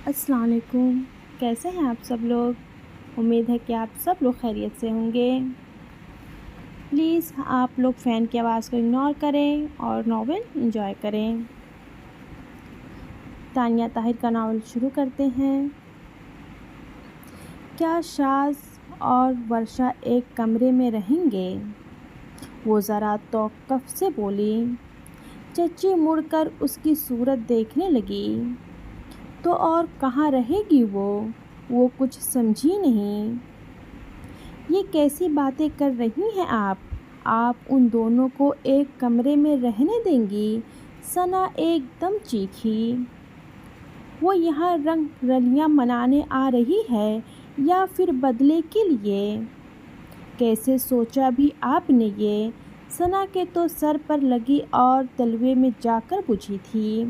السلام علیکم، کیسے ہیں آپ سب لوگ؟ امید ہے کہ آپ سب لوگ خیریت سے ہوں گے۔ پلیز آپ لوگ فین کی آواز کو اگنور کریں اور ناول انجوائے کریں۔ تانیہ طاہر کا ناول شروع کرتے ہیں۔ کیا شاذ اور ورشا ایک کمرے میں رہیں گے؟ وہ ذرا توقف سے بولی۔ چچی مڑ کر اس کی صورت دیکھنے لگی۔ تو اور کہاں رہے گی وہ کچھ سمجھی نہیں۔ یہ کیسی باتیں کر رہی ہیں آپ ان دونوں کو ایک کمرے میں رہنے دیں گی؟ ثنا ایک دم چیخی۔ وہ یہاں رنگ رلیاں منانے آ رہی ہے یا پھر بدلے کے لیے؟ کیسے سوچا بھی آپ نے یہ؟ ثنا کے تو سر پر لگی اور تلوے میں جا کر بجھی تھی۔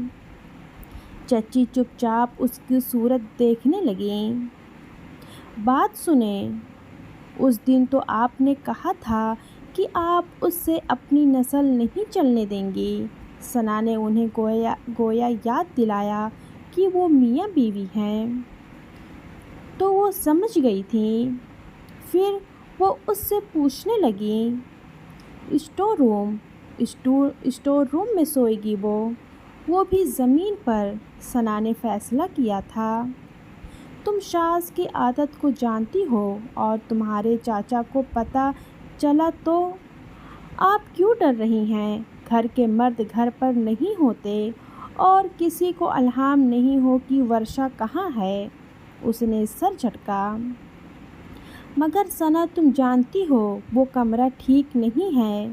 چچی چپ چاپ اس کی صورت دیکھنے لگیں۔ بات سنیں، اس دن تو آپ نے کہا تھا کہ آپ اس سے اپنی نسل نہیں چلنے دیں گی۔ ثنا نے انہیں گویا یاد دلایا کہ وہ میاں بیوی ہیں۔ تو وہ سمجھ گئی تھیں۔ پھر وہ اس سے پوچھنے لگیں، اسٹور روم میں سوئے گی وہ بھی زمین پر؟ ثنا نے فیصلہ کیا تھا۔ تم شاذ کی عادت کو جانتی ہو اور تمہارے چاچا کو پتہ چلا تو آپ کیوں ڈر رہی ہیں؟ گھر کے مرد گھر پر نہیں ہوتے اور کسی کو الہام نہیں ہو کہ ورشا کہاں ہے۔ اس نے سر جھٹکا۔ مگر ثنا تم جانتی ہو وہ کمرہ ٹھیک نہیں ہے۔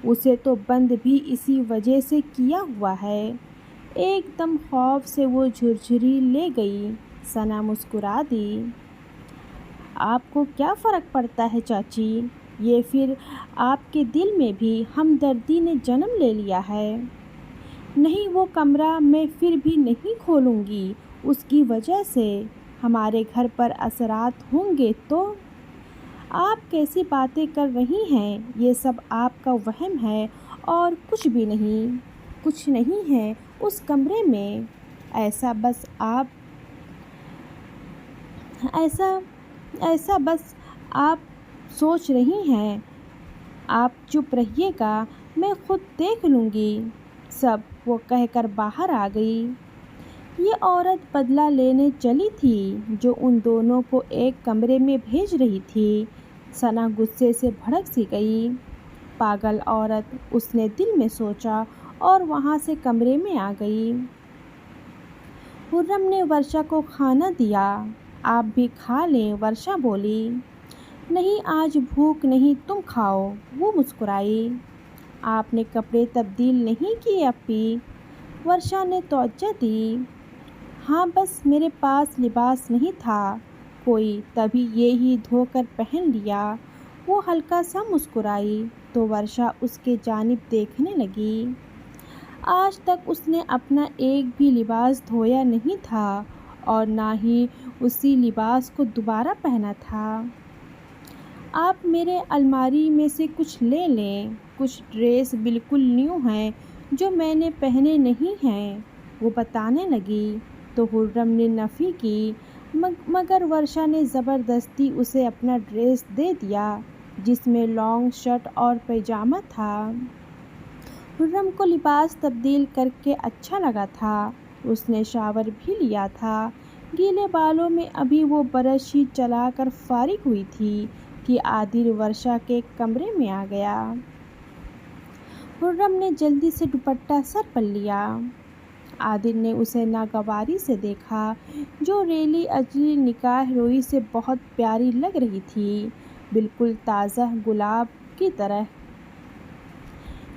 اسے تو بند بھی اسی وجہ سے کیا ہوا ہے۔ ایک دم خوف سے وہ جھرجھری لے گئی۔ ثنا مسکرا دی۔ آپ کو کیا فرق پڑتا ہے چاچی؟ یہ پھر آپ کے دل میں بھی ہمدردی نے جنم لے لیا ہے۔ نہیں، وہ کمرہ میں پھر بھی نہیں کھولوں گی۔ اس کی وجہ سے ہمارے گھر پر اثرات ہوں گے تو؟ آپ کیسی باتیں کر رہی ہیں؟ یہ سب آپ کا وہم ہے اور کچھ بھی نہیں۔ کچھ نہیں ہے اس کمرے میں۔ ایسا بس آپ سوچ رہی ہیں۔ آپ چپ رہیے گا، میں خود دیکھ لوں گی سب، وہ کہہ کر باہر آ گئی۔ یہ عورت بدلہ لینے چلی تھی جو ان دونوں کو ایک کمرے میں بھیج رہی تھی۔ ثنا غصے سے بھڑک سی گئی۔ پاگل عورت، اس نے دل میں سوچا اور وہاں سے کمرے میں آ گئی۔ خرم نے ورشا کو کھانا دیا۔ آپ بھی کھا لیں، ورشا بولی۔ نہیں، آج بھوک نہیں، تم کھاؤ، وہ مسکرائی۔ آپ نے کپڑے تبدیل نہیں کیے اپی؟ ورشا نے توجہ دی۔ ہاں، بس میرے پاس لباس نہیں تھا کوئی، تبھی یہی دھو کر پہن لیا۔ وہ ہلکا سا مسکرائی تو ورشا اس کے جانب دیکھنے لگی۔ آج تک اس نے اپنا ایک بھی لباس دھویا نہیں تھا اور نہ ہی اسی لباس کو دوبارہ پہنا تھا۔ آپ میرے الماری میں سے کچھ لے لیں، کچھ ڈریس بالکل نیو ہیں جو میں نے پہنے نہیں ہیں، وہ بتانے لگی تو خرم نے نفی کی، مگر ورشا نے زبردستی اسے اپنا ڈریس دے دیا جس میں لانگ شرٹ اور پیجامہ تھا۔ خرم کو لباس تبدیل کر کے اچھا لگا تھا۔ اس نے شاور بھی لیا تھا۔ گیلے بالوں میں ابھی وہ برش ہی چلا کر فارغ ہوئی تھی کہ عادل ورشا کے کمرے میں آ گیا۔ خرم نے جلدی سے دوپٹہ سر پر لیا۔ عادل نے اسے ناگواری سے دیکھا جو ریلی اجلی نکاح روئی سے بہت پیاری لگ رہی تھی، بالکل تازہ گلاب کی طرح۔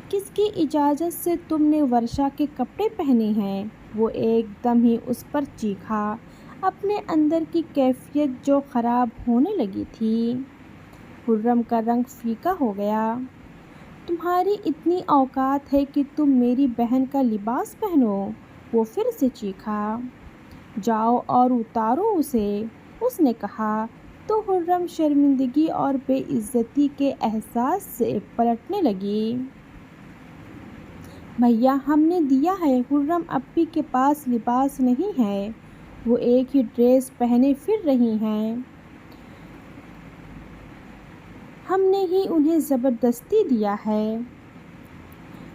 کس کی اجازت سے تم نے ورشا کے کپڑے پہنے ہیں؟ وہ ایک دم ہی اس پر چیخا، اپنے اندر کی کیفیت جو خراب ہونے لگی تھی۔ خرم کا رنگ پھیکا ہو گیا۔ تمہاری اتنی اوقات ہے کہ تم میری بہن کا لباس پہنو؟ وہ پھر سے چیخا۔ جاؤ اور اتارو اسے، اس نے کہا تو خرم شرمندگی اور بے عزتی کے احساس سے پلٹنے لگی۔ بھیا، ہم نے دیا ہے، خرم اپی کے پاس لباس نہیں ہے، وہ ایک ہی ڈریس پہنے پھر رہی ہیں۔ ہم نے ہی انہیں زبردستی دیا ہے،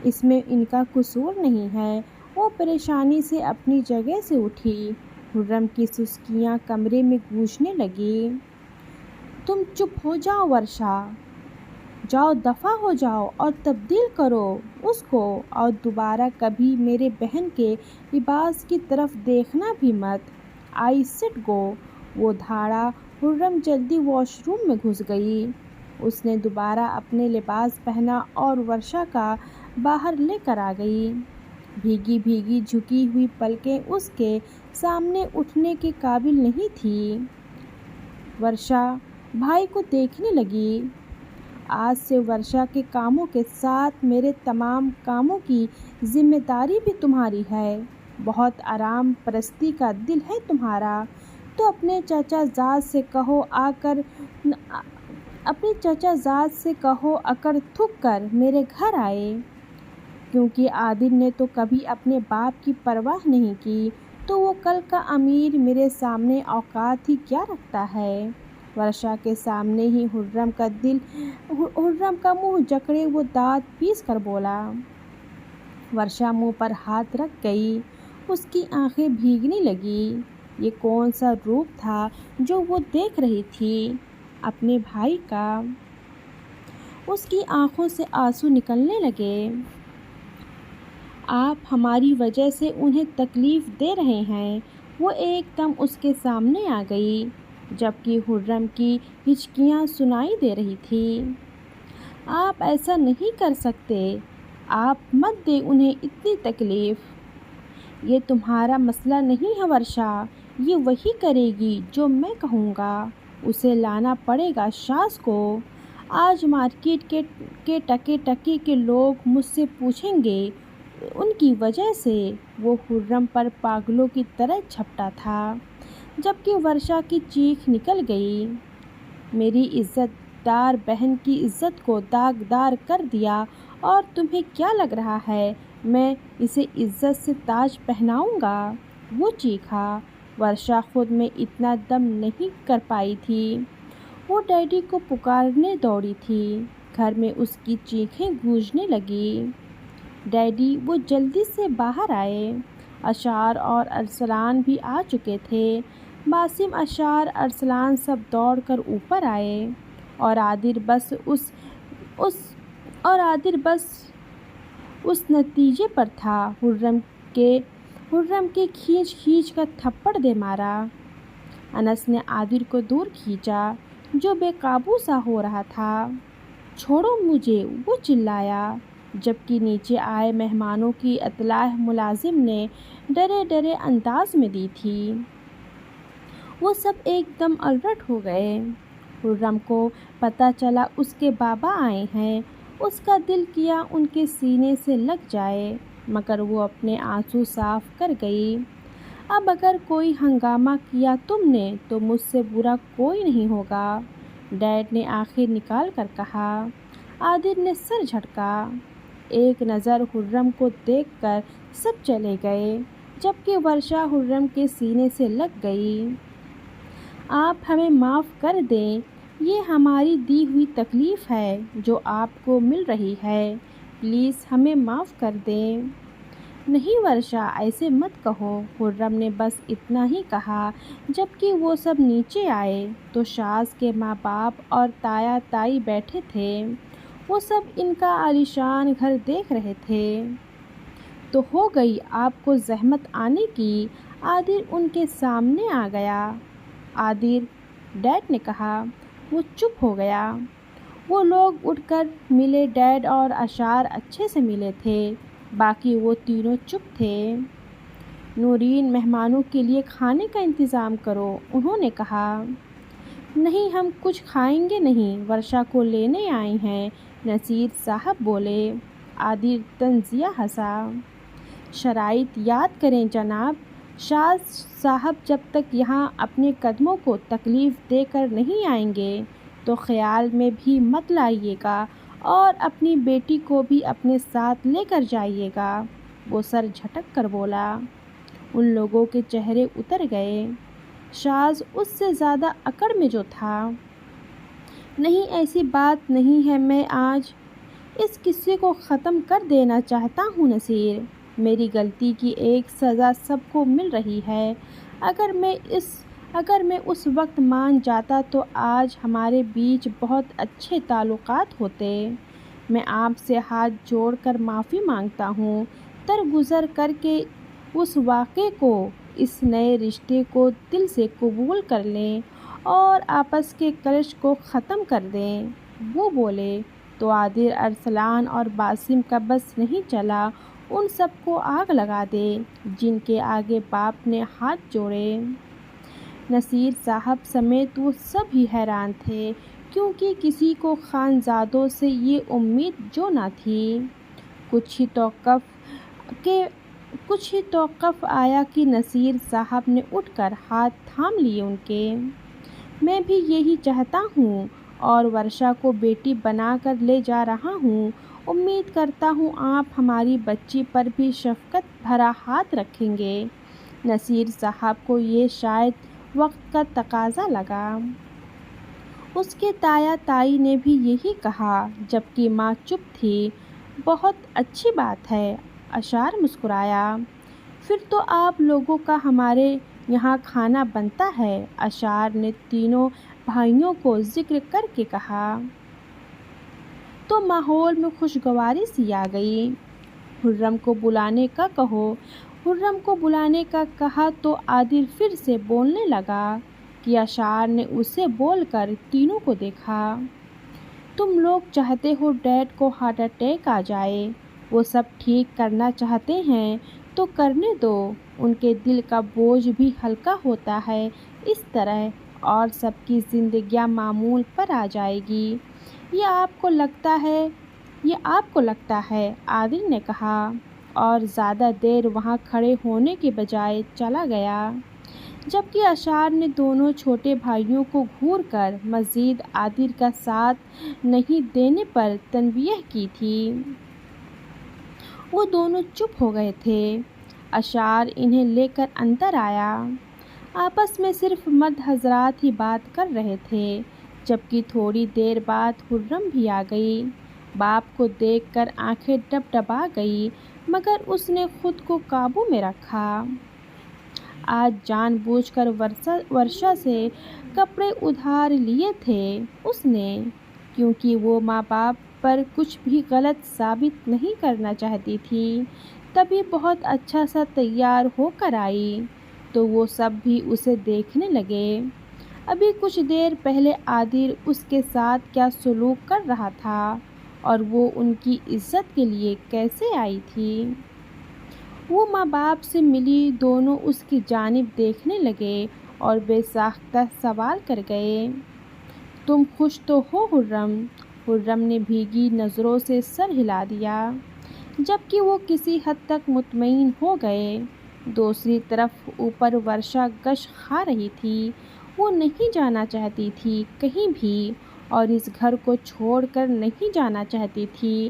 اس میں ان کا قصور نہیں ہے۔ وہ پریشانی سے اپنی جگہ سے اٹھی۔ خرم کی سسکیاں کمرے میں گونجنے لگیں۔ تم چپ ہو جاؤ ورشا، جاؤ دفع ہو جاؤ اور تبدیل کرو اس کو، اور دوبارہ کبھی میرے بہن کے لباس کی طرف دیکھنا بھی مت۔ آئی سٹ گو۔ وہ دھاڑا۔ خرم جلدی واش روم میں گھس گئی۔ اس نے دوبارہ اپنے لباس پہنا اور ورشا کا باہر لے کر آ گئی۔ بھیگی بھیگی جھکی ہوئی پلکیں اس کے سامنے اٹھنے کے قابل نہیں تھیں۔ ورشا بھائی کو دیکھنے لگی۔ آج سے ورشا کے کاموں کے ساتھ میرے تمام کاموں کی ذمہ داری بھی تمہاری ہے۔ بہت آرام پرستی کا دل ہے تمہارا، تو اپنے چچا زاد سے کہو اکڑ تھک کر میرے گھر آئے۔ کیونکہ عادل نے تو کبھی اپنے باپ کی پرواہ نہیں کی، تو وہ کل کا امیر میرے سامنے اوقات ہی کیا رکھتا ہے۔ ورشا کے سامنے ہی خرم کا منہ جکڑے وہ دانت پیس کر بولا۔ ورشا منہ پر ہاتھ رکھ گئی۔ اس کی آنکھیں بھیگنے لگیں۔ یہ کون سا روپ تھا جو وہ دیکھ رہی تھی اپنے بھائی کا؟ اس کی آنکھوں سے آنسو نکلنے لگے۔ آپ ہماری وجہ سے انہیں تکلیف دے رہے ہیں۔ وہ ایک دم اس کے سامنے آ گئی، جبکہ خرم کی ہچکیاں سنائی دے رہی تھیں۔ آپ ایسا نہیں کر سکتے، آپ مت دیں انہیں اتنی تکلیف۔ یہ تمہارا مسئلہ نہیں ہے ورشا، یہ وہی کرے گی جو میں کہوں گا۔ اسے لانا پڑے گا شاز کو۔ آج مارکیٹ کے ٹکے ٹکے کے لوگ مجھ سے پوچھیں گے، ان کی وجہ سے۔ وہ خرم پر پاگلوں کی طرح جھپٹا تھا، جبکہ ورشا کی چیخ نکل گئی۔ میری عزت دار بہن کی عزت کو داغدار کر دیا، اور تمہیں کیا لگ رہا ہے میں اسے عزت سے تاج پہناؤں گا؟ وہ چیخا۔ ورشا خود میں اتنا دم نہیں کر پائی تھی۔ وہ ڈیڈی کو پکارنے دوڑی تھی۔ گھر میں اس کی چیخیں گونجنے لگیں۔ ڈیڈی! وہ جلدی سے باہر آئے۔ اشار اور ارسلان بھی آ چکے تھے۔ باسم، اشار، ارسلان سب دوڑ کر اوپر آئے، اور عادل بس اس نتیجے پر تھا خرم کے کھینچ کھینچ کر تھپڑ دے مارا۔ انس نے عادل کو دور کھینچا، جو بے قابو سا ہو رہا تھا۔ چھوڑو مجھے، وہ چلایا، جبکہ نیچے آئے مہمانوں کی اطلاع ملازم نے ڈرے ڈرے انداز میں دی تھی۔ وہ سب ایک دم الرٹ ہو گئے۔ خرم کو پتہ چلا اس کے بابا آئے ہیں۔ اس کا دل کیا ان کے سینے سے لگ جائے، مگر وہ اپنے آنسو صاف کر گئی۔ اب اگر کوئی ہنگامہ کیا تم نے تو مجھ سے برا کوئی نہیں ہوگا، ڈیڈ نے آنکھیں نکال کر کہا۔ عادل نے سر جھٹکا۔ ایک نظر خرم کو دیکھ کر سب چلے گئے، جبکہ ورشا خرم کے سینے سے لگ گئی۔ آپ ہمیں معاف کر دیں، یہ ہماری دی ہوئی تکلیف ہے جو آپ کو مل رہی ہے، پلیز ہمیں معاف کر دیں۔ نہیں ورشا، ایسے مت کہو۔ خرم نے بس اتنا ہی کہا۔ جبکہ وہ سب نیچے آئے تو شاز کے ماں باپ اور تایا تائی بیٹھے تھے۔ وہ سب ان کا عالیشان گھر دیکھ رہے تھے۔ تو ہو گئی آپ کو زحمت آنے کی۔ عادل ان کے سامنے آ گیا۔ عادل، ڈیڈ نے کہا۔ وہ چپ ہو گیا۔ وہ لوگ اٹھ کر ملے۔ ڈیڈ اور اشار اچھے سے ملے تھے، باقی وہ تینوں چپ تھے۔ نورین، مہمانوں کے لیے کھانے کا انتظام کرو، انہوں نے کہا۔ نہیں، ہم کچھ کھائیں گے نہیں، ورشا کو لینے آئے ہیں، نصیر صاحب بولے۔ عادل طنزیہ ہنسا۔ شرائط یاد کریں جناب، شاز صاحب جب تک یہاں اپنے قدموں کو تکلیف دے کر نہیں آئیں گے تو خیال میں بھی مت لائیے گا، اور اپنی بیٹی کو بھی اپنے ساتھ لے کر جائیے گا۔ وہ سر جھٹک کر بولا۔ ان لوگوں کے چہرے اتر گئے۔ شاذ اس سے زیادہ اکڑ میں جو تھا۔ نہیں، ایسی بات نہیں ہے، میں آج اس قصے کو ختم کر دینا چاہتا ہوں نصیر۔ میری غلطی کی ایک سزا سب کو مل رہی ہے۔ اگر میں اس وقت مان جاتا تو آج ہمارے بیچ بہت اچھے تعلقات ہوتے۔ میں آپ سے ہاتھ جوڑ کر معافی مانگتا ہوں۔ درگزر کر کے اس واقعے کو، اس نئے رشتے کو دل سے قبول کر لیں اور آپس کے کلش کو ختم کر دیں۔ وہ بولے تو عادل، ارسلان اور باسم کا بس نہیں چلا ان سب کو آگ لگا دے جن کے آگے باپ نے ہاتھ جوڑے۔ نصیر صاحب سمیت وہ سب ہی حیران تھے، کیونکہ کسی کو خانزادوں سے یہ امید جو نہ تھی۔ کچھ ہی توقف آیا کہ نصیر صاحب نے اٹھ کر ہاتھ تھام لیے ان کے۔ میں بھی یہی چاہتا ہوں اور ورشا کو بیٹی بنا کر لے جا رہا ہوں۔ امید کرتا ہوں آپ ہماری بچی پر بھی شفقت بھرا ہاتھ رکھیں گے۔ نصیر صاحب کو یہ شاید وقت کا تقاضا لگا۔ اس کے تایا تائی نے بھی یہی کہا، جبکہ ماں چپ تھی۔ بہت اچھی بات ہے، اشار مسکرایا۔ پھر تو آپ لوگوں کا ہمارے یہاں کھانا بنتا ہے، اشار نے تینوں بھائیوں کو ذکر کر کے کہا۔ تو ماحول میں خوشگواری سی آ گئی۔ خرم کو بلانے کا کہو۔ خرم کو بلانے کا کہا تو عادل پھر سے بولنے لگا کہ اشار نے اسے بول کر تینوں کو دیکھا۔ تم لوگ چاہتے ہو ڈیڈ کو ہارٹ اٹیک آ جائے، وہ سب ٹھیک کرنا چاہتے ہیں تو کرنے دو، ان کے دل کا بوجھ بھی ہلکا ہوتا ہے اس طرح، اور سب کی زندگیاں معمول پر آ جائے گی۔ یہ آپ کو لگتا ہے، عادل نے کہا، اور زیادہ دیر وہاں کھڑے ہونے کے بجائے چلا گیا، جبکہ اشار نے دونوں چھوٹے بھائیوں کو گھور کر مزید عادل کا ساتھ نہیں دینے پر تنبیہ کی تھی۔ وہ دونوں چپ ہو گئے تھے۔ اشار انہیں لے کر اندر آیا۔ آپس میں صرف مرد حضرات ہی بات کر رہے تھے، جبکہ تھوڑی دیر بعد خرم بھی آ گئی۔ باپ کو دیکھ کر آنکھیں ڈبڈبا گئیں، مگر اس نے خود کو قابو میں رکھا۔ آج جان بوجھ کر ورشا سے کپڑے ادھار لیے تھے اس نے، کیونکہ وہ ماں باپ پر کچھ بھی غلط ثابت نہیں کرنا چاہتی تھی۔ تبھی بہت اچھا سا تیار ہو کر آئی تو وہ سب بھی اسے دیکھنے لگے۔ ابھی کچھ دیر پہلے عادل اس کے ساتھ کیا سلوک کر رہا تھا اور وہ ان کی عزت کے لیے کیسے آئی تھی۔ وہ ماں باپ سے ملی، دونوں اس کی جانب دیکھنے لگے اور بے ساختہ سوال کر گئے، تم خوش تو ہو خرم؟ خرم نے بھیگی نظروں سے سر ہلا دیا، جبکہ وہ کسی حد تک مطمئن ہو گئے۔ دوسری طرف اوپر ورشا غش کھا رہی تھی۔ وہ نہیں جانا چاہتی تھی کہیں بھی، اور اس گھر کو چھوڑ کر نہیں جانا چاہتی تھی،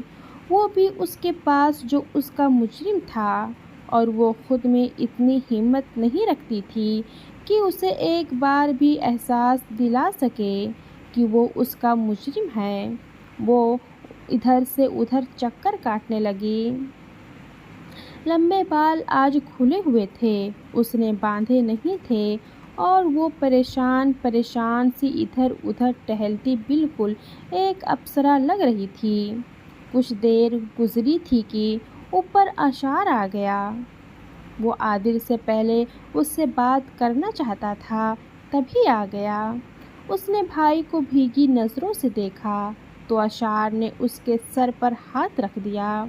وہ بھی اس کے پاس جو اس کا مجرم تھا، اور وہ خود میں اتنی ہمت نہیں رکھتی تھی کہ اسے ایک بار بھی احساس دلا سکے کہ وہ اس کا مجرم ہے۔ وہ ادھر سے ادھر چکر کاٹنے لگی۔ لمبے بال آج کھلے ہوئے تھے، اس نے باندھے نہیں تھے، اور وہ پریشان سی ادھر ادھر ٹہلتی بالکل ایک اپسرا لگ رہی تھی۔ کچھ دیر گزری تھی کہ اوپر اشار آ گیا۔ وہ عادل سے پہلے اس سے بات کرنا چاہتا تھا، تبھی آ گیا۔ اس نے بھائی کو بھیگی نظروں سے دیکھا تو اشار نے اس کے سر پر ہاتھ رکھ دیا۔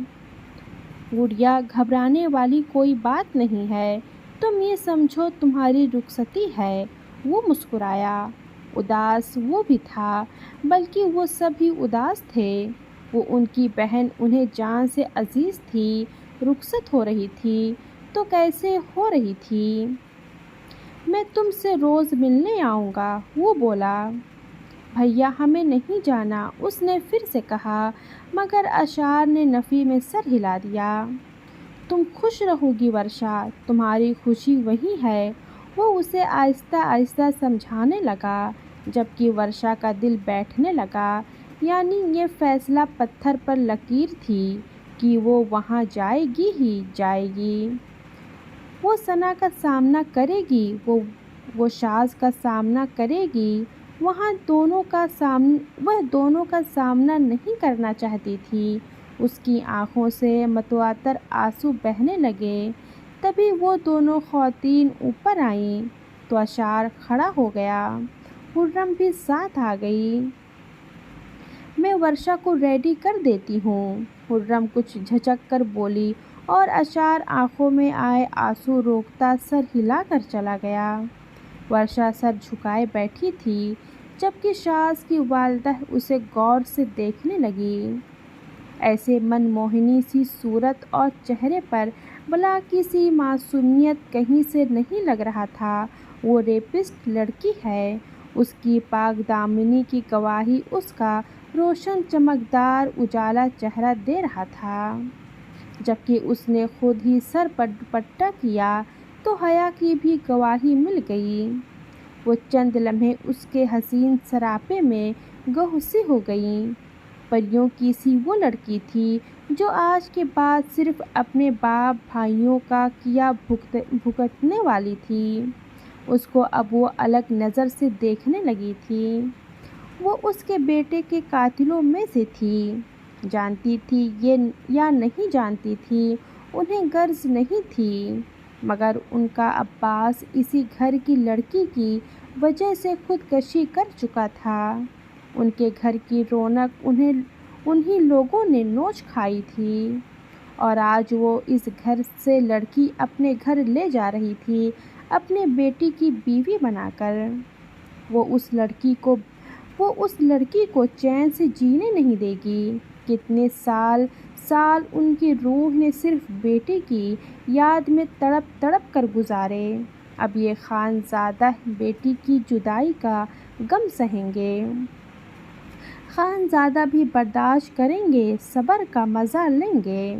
گڑیا، گھبرانے والی کوئی بات نہیں ہے، تم یہ سمجھو تمہاری رخصتی ہے۔ وہ مسکرایا۔ اداس وہ بھی تھا، بلکہ وہ سب ہی اداس تھے۔ وہ ان کی بہن انہیں جان سے عزیز تھی، رخصت ہو رہی تھی تو کیسے ہو رہی تھی۔ میں تم سے روز ملنے آؤں گا، وہ بولا۔ بھیا، ہمیں نہیں جانا، اس نے پھر سے کہا، مگر اشار نے نفی میں سر ہلا دیا۔ تم خوش رہو گی ورشا، تمہاری خوشی وہی ہے۔ وہ اسے آہستہ آہستہ سمجھانے لگا، جبکہ ورشا کا دل بیٹھنے لگا۔ یعنی یہ فیصلہ پتھر پر لکیر تھی کہ وہ وہاں جائے گی ہی جائے گی۔ وہ ثنا کا سامنا کرے گی، وہ شاذ کا سامنا کرے گی۔ وہ دونوں کا سامنا نہیں کرنا چاہتی تھی۔ اس کی آنکھوں سے متواتر آنسو بہنے لگے۔ تبھی وہ دونوں خواتین اوپر آئیں تو اشار کھڑا ہو گیا۔ خرم بھی ساتھ آ گئی۔ میں ورشا کو ریڈی کر دیتی ہوں، خرم کچھ جھجک کر بولی، اور اشار آنکھوں میں آئے آنسو روکتا سر ہلا کر چلا گیا۔ ورشا سر جھکائے بیٹھی تھی، جبکہ شاذ کی والدہ اسے غور سے دیکھنے لگی۔ ایسے من موہنی سی صورت اور چہرے پر بلا کی سی معصومیت کہیں سے نہیں لگ رہا تھا وہ ریپسٹ لڑکی ہے۔ اس کی پاک دامنی کی گواہی اس کا روشن چمکدار اجالا چہرہ دے رہا تھا۔ جبکہ اس نے خود ہی سر پر دوپٹہ کیا تو حیا کی بھی گواہی مل گئی۔ وہ چند لمحے اس کے حسین سراپے میں گہوسی ہو گئیں۔ پریوں کی سی وہ لڑکی تھی جو آج کے بعد صرف اپنے باپ بھائیوں کا کیا بھگتنے والی تھی۔ اس کو اب وہ الگ نظر سے دیکھنے لگی تھی۔ وہ اس کے بیٹے کے قاتلوں میں سے تھی۔ جانتی تھی یا نہیں جانتی تھی، انہیں غرض نہیں تھی، مگر ان کا عباس اسی گھر کی لڑکی کی وجہ سے خودکشی کر چکا تھا۔ ان کے گھر کی رونق انہی لوگوں نے نوچ کھائی تھی، اور آج وہ اس گھر سے لڑکی اپنے گھر لے جا رہی تھی، اپنے بیٹی کی بیوی بنا کر۔ وہ اس لڑکی کو چین سے جینے نہیں دے گی۔ کتنے سال ان کی روح نے صرف بیٹے کی یاد میں تڑپ تڑپ کر گزارے۔ اب یہ خانزادہ بیٹی کی جدائی کا غم سہیں گے۔ خانزادہ بھی برداشت کریں گے، صبر کا مزہ لیں گے۔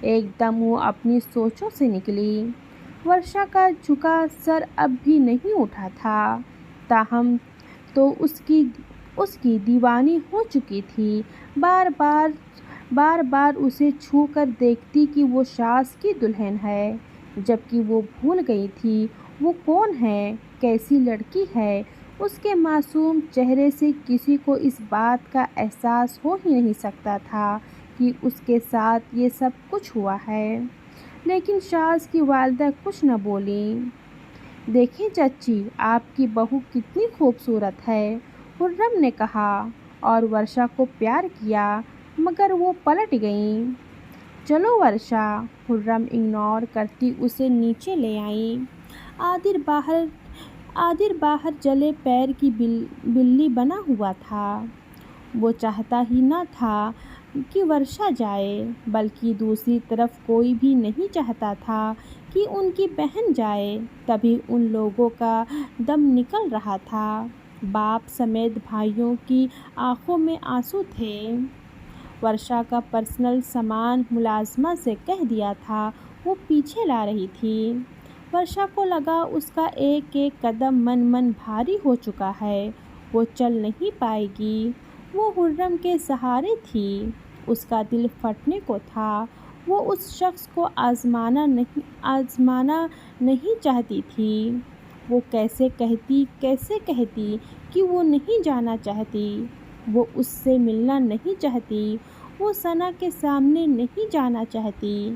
ایک دم وہ اپنی سوچوں سے نکلی۔ ورشا کا جھکا سر اب بھی نہیں اٹھا تھا، تاہم تو اس کی دیوانی ہو چکی تھی۔ بار بار اسے چھو کر دیکھتی کہ وہ شاذ کی دلہن ہے، جبکہ وہ بھول گئی تھی وہ کون ہے، کیسی لڑکی ہے۔ اس کے معصوم چہرے سے کسی کو اس بات کا احساس ہو ہی نہیں سکتا تھا کہ اس کے ساتھ یہ سب کچھ ہوا ہے۔ لیکن شاذ کی والدہ کچھ نہ بولیں۔ دیکھیں چچی، آپ کی بہو کتنی خوبصورت ہے، خرم نے کہا، اور ورشا کو پیار کیا، مگر وہ پلٹ گئیں۔ چلو ورشا، خرم اگنور کرتی اسے نیچے لے آئیں۔ عادر باہر جلے پیر کی بلی بنا ہوا تھا۔ وہ چاہتا ہی نہ تھا کہ ورشا جائے، بلکہ دوسری طرف کوئی بھی نہیں چاہتا تھا کہ ان کی بہن جائے۔ تبھی ان لوگوں کا دم نکل رہا تھا۔ باپ سمیت بھائیوں کی آنکھوں میں آنسو تھے۔ ورشا کا پرسنل سامان ملازمہ سے کہہ دیا تھا وہ پیچھے لا رہی تھی۔ ورشا کو لگا اس کا ایک ایک قدم من بھاری ہو چکا ہے، وہ چل نہیں پائے گی۔ وہ خرم کے سہارے تھی، اس کا دل پھٹنے کو تھا۔ وہ اس شخص کو آزمانا نہیں چاہتی تھی۔ وہ کیسے کہتی کہ وہ نہیں جانا چاہتی، وہ اس سے ملنا نہیں چاہتی، وہ ثنا کے سامنے نہیں جانا چاہتی۔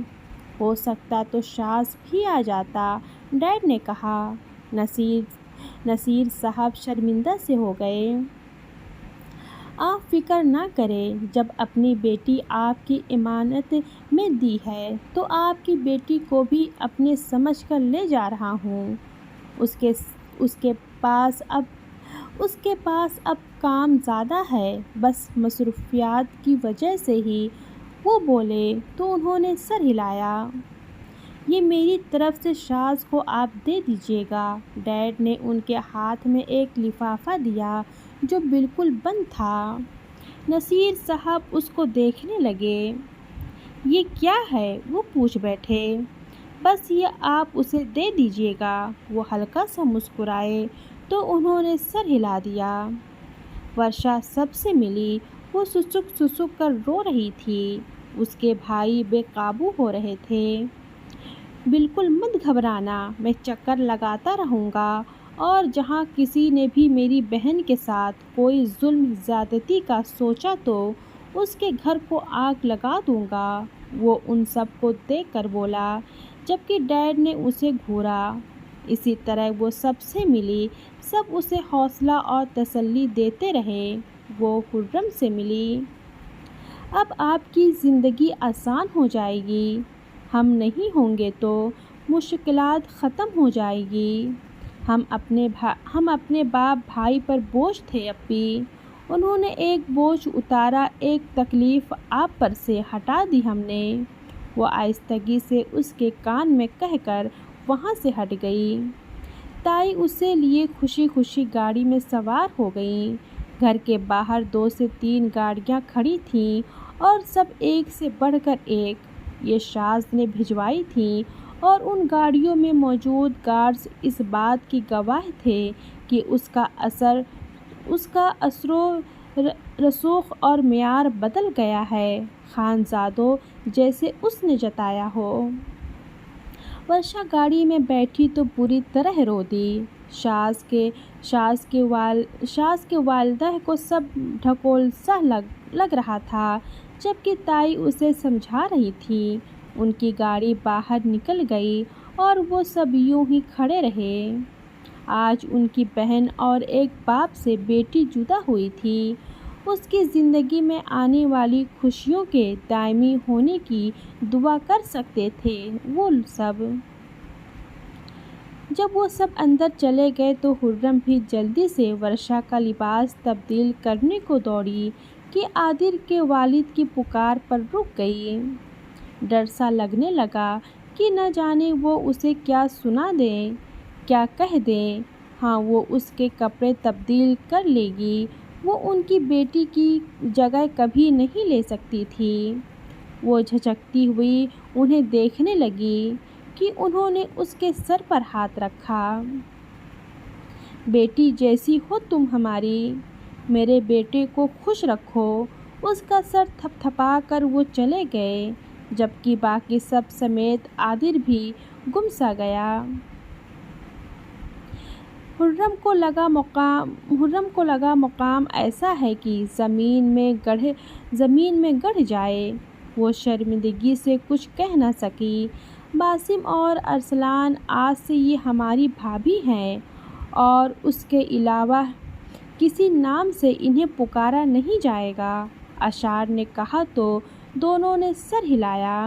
ہو سکتا تو شاذ بھی آ جاتا، ڈیڈ نے کہا۔ نصیر صاحب شرمندہ سے ہو گئے۔ آپ فکر نہ کریں، جب اپنی بیٹی آپ کی امانت میں دی ہے تو آپ کی بیٹی کو بھی اپنے سمجھ کر لے جا رہا ہوں۔ اس کے پاس اب کام زیادہ ہے، بس مصروفیات کی وجہ سے ہی۔ وہ بولے تو انہوں نے سر ہلایا۔ یہ میری طرف سے شاذ کو آپ دے دیجیے گا۔ ڈیڈ نے ان کے ہاتھ میں ایک لفافہ دیا جو بالکل بند تھا۔ نصیر صاحب اس کو دیکھنے لگے۔ یہ کیا ہے؟ وہ پوچھ بیٹھے۔ بس یہ آپ اسے دے دیجیے گا۔ وہ ہلکا سا مسکرائے تو انہوں نے سر ہلا دیا۔ ورشا سب سے ملی۔ وہ سسک سسک کر رو رہی تھی۔ اس کے بھائی بے قابو ہو رہے تھے۔ بالکل مت گھبرانا، میں چکر لگاتا رہوں گا، اور جہاں کسی نے بھی میری بہن کے ساتھ کوئی ظلم زیادتی کا سوچا تو اس کے گھر کو آگ لگا دوں گا۔ وہ ان سب کو دیکھ کر بولا، جبکہ ڈیڈ نے اسے گھورا۔ اسی طرح وہ سب سے ملی۔ سب اسے حوصلہ اور تسلی دیتے رہے۔ وہ خرم سے ملی۔ اب آپ کی زندگی آسان ہو جائے گی۔ ہم نہیں ہوں گے تو مشکلات ختم ہو جائے گی۔ ہم اپنے باپ بھائی پر بوجھ تھے اپی۔ انہوں نے ایک بوجھ اتارا، ایک تکلیف آپ پر سے ہٹا دی ہم نے۔ وہ آہستگی سے اس کے کان میں کہہ کر وہاں سے ہٹ گئی۔ تائی اسے لیے خوشی خوشی گاڑی میں سوار ہو گئیں۔ گھر کے باہر 2 سے 3 گاڑیاں کھڑی تھیں، اور سب ایک سے بڑھ کر ایک۔ یہ شاز نے بھجوائی تھیں، اور ان گاڑیوں میں موجود گارڈز اس بات کی گواہ تھے کہ اس کا اثر و رسوخ اور معیار بدل گیا ہے، خانزادوں جیسے اس نے جتایا ہو۔ ورشا گاڑی میں بیٹھی تو بری طرح رو دی۔ شاز کے والدہ کو سب ڈھکول سا لگ رہا تھا، جبکہ تائی اسے سمجھا رہی تھی۔ ان کی گاڑی باہر نکل گئی اور وہ سب یوں ہی کھڑے رہے۔ آج ان کی بہن اور ایک باپ سے بیٹی جدا ہوئی تھی۔ اس کی زندگی میں آنے والی خوشیوں کے دائمی ہونے کی دعا کر سکتے تھے وہ سب۔ جب وہ سب اندر چلے گئے تو خرم بھی جلدی سے ورشا کا لباس تبدیل کرنے کو دوڑی کہ عادل کے والد کی پکار پر رک گئی۔ ڈر سا لگنے لگا کہ نہ جانے وہ اسے کیا سنا دیں، کیا کہہ دیں۔ ہاں، وہ اس کے کپڑے تبدیل کر لے گی، وہ ان کی بیٹی کی جگہ کبھی نہیں لے سکتی تھی۔ وہ جھجکتی ہوئی انہیں دیکھنے لگی کہ انہوں نے اس کے سر پر ہاتھ رکھا۔ بیٹی جیسی ہو تم ہماری، میرے بیٹے کو خوش رکھو۔ اس کا سر تھپ تھپا کر وہ چلے گئے، جبکہ باقی سب سمیت عادل بھی گم سا گیا۔ خرم کو لگا مقام ایسا ہے کہ زمین میں گڑ جائے۔ وہ شرمندگی سے کچھ کہہ نہ سکی۔ باسم اور ارسلان، آج سے یہ ہماری بھابھی ہیں، اور اس کے علاوہ کسی نام سے انہیں پکارا نہیں جائے گا، اشار نے کہا تو دونوں نے سر ہلایا۔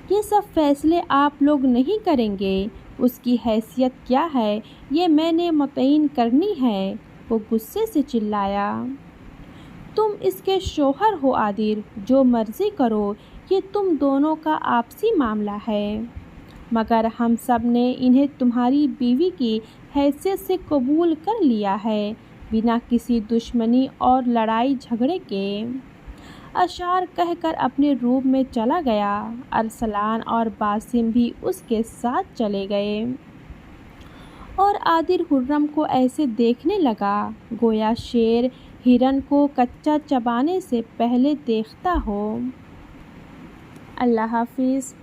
یہ سب فیصلے آپ لوگ نہیں کریں گے، اس کی حیثیت کیا ہے یہ میں نے متعین کرنی ہے۔ وہ غصے سے چلایا۔ تم اس کے شوہر ہو عادل، جو مرضی کرو، یہ تم دونوں کا آپسی معاملہ ہے، مگر ہم سب نے انہیں تمہاری بیوی کی حیثیت سے قبول کر لیا ہے، بنا کسی دشمنی اور لڑائی جھگڑے کے۔ اشار کہہ کر اپنے روم میں چلا گیا۔ ارسلان اور باسم بھی اس کے ساتھ چلے گئے، اور عادل خرم کو ایسے دیکھنے لگا گویا شیر ہرن کو کچا چبانے سے پہلے دیکھتا ہو۔ اللہ حافظ۔